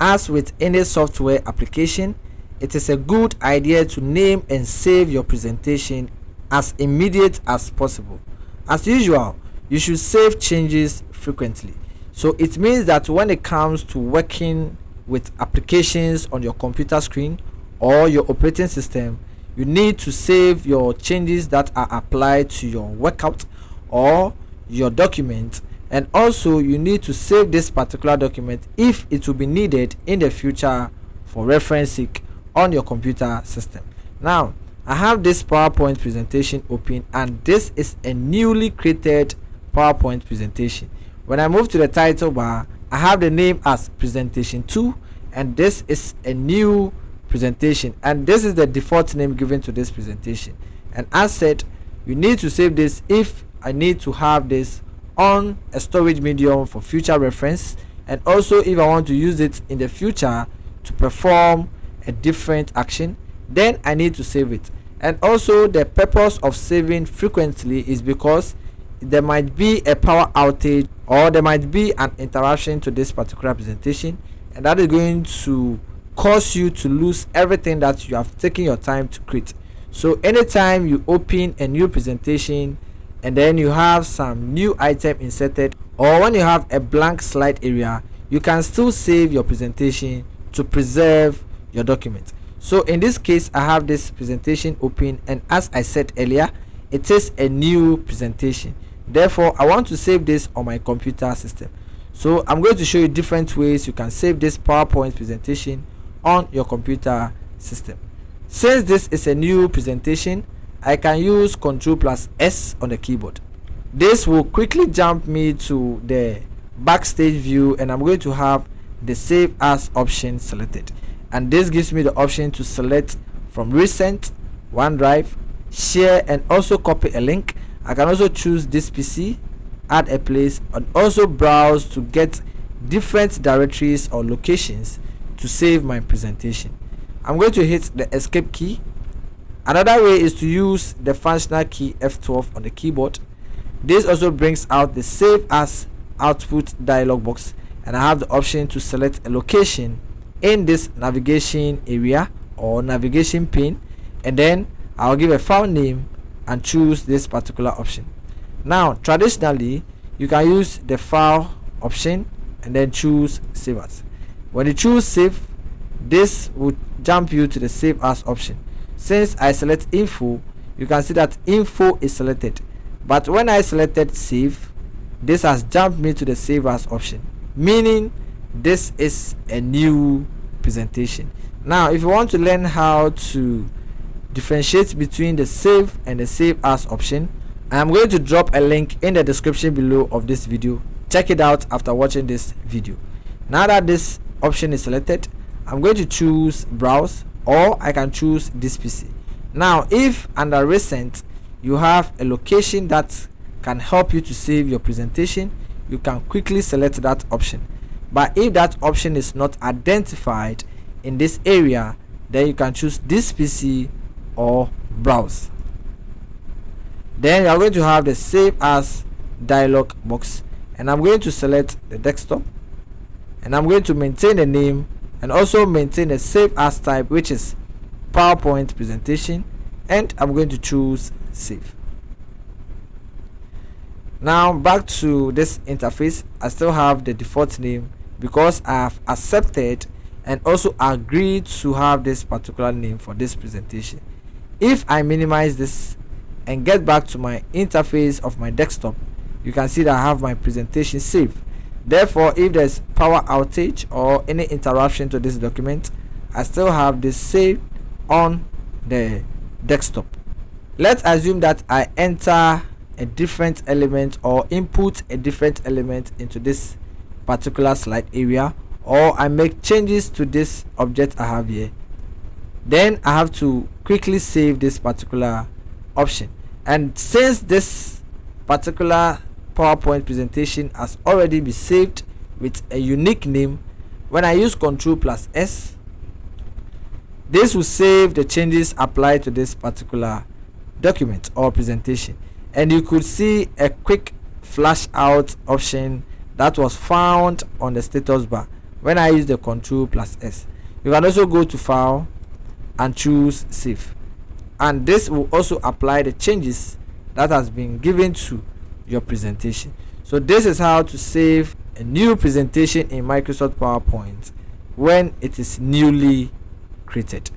as with any software application, it is a good idea to name and save your presentation as immediate as possible. As usual, you should save changes frequently. So it means that when it comes to working with applications on your computer screen or your operating system, you need to save your changes that are applied to your workout or your document, and also you need to save this particular document if it will be needed in the future for reference sake on your computer system. Now I have this PowerPoint presentation open, and this is a newly created PowerPoint presentation. When I move to the title bar, I have the name as presentation 2, and this is a new presentation, and this is the default name given to this presentation. And as said, you need to save this if I need to have this on a storage medium for future reference, and also if I want to use it in the future to perform a different action, then I need to save it. And also the purpose of saving frequently is because there might be a power outage or there might be an interruption to this particular presentation, and that is going to cause you to lose everything that you have taken your time to create. So anytime you open a new presentation and then you have some new item inserted, or when you have a blank slide area, you can still save your presentation to preserve your document. So in this case, I have this presentation open, and as I said earlier, it is a new presentation. Therefore, I want to save this on my computer system. So I'm going to show you different ways you can save this PowerPoint presentation on your computer system. Since this is a new presentation, I can use Ctrl+S on the keyboard. This will quickly jump me to the backstage view, and I'm going to have the Save As option selected. And this gives me the option to select from recent, OneDrive, share, and also copy a link. I can also choose this PC, add a place, and also browse to get different directories or locations to save my presentation. I'm going to hit the escape key. Another way is to use the functional key F12 on the keyboard. This also brings out the Save As output dialog box, and I have the option to select a location in this navigation area or navigation pane, and then I'll give a file name and choose this particular option. Now traditionally you can use the file option and then choose Save As. When you choose save, this will jump you to the Save As option. Since I select info, you can see that info is selected, but when I selected save, this has jumped me to the Save As option, meaning this is a new presentation. Now if you want to learn how to differentiate between the save and the Save As option, I am going to drop a link in the description below of this video. Check it out after watching this video. Now that this option is selected, I'm going to choose browse, or I can choose this PC. Now if under recent you have a location that can help you to save your presentation, you can quickly select that option. But if that option is not identified in this area, then you can choose this PC or browse. Then you are going to have the Save As dialog box, and I'm going to select the desktop, and I'm going to maintain the name and also maintain the Save As type, which is PowerPoint presentation, and I'm going to choose save. Now back to this interface, I still have the default name because I have accepted and also agreed to have this particular name for this presentation. If I minimize this and get back to my interface of my desktop, you can see that I have my presentation saved. Therefore, if there's power outage or any interruption to this document, I still have this saved on the desktop. Let's assume that I enter a different element or input a different element into this particular slide area, or I make changes to this object I have here. Then I have to quickly save this particular option, and since this particular PowerPoint presentation has already been saved with a unique name, when I use Ctrl+S, this will save the changes applied to this particular document or presentation. And you could see a quick flash out option that was found on the status bar. when I use the Ctrl+S. You can also go to File and choose Save, and this will also apply the changes that has been given to your presentation. So this is how to save a new presentation in Microsoft PowerPoint when it is newly created.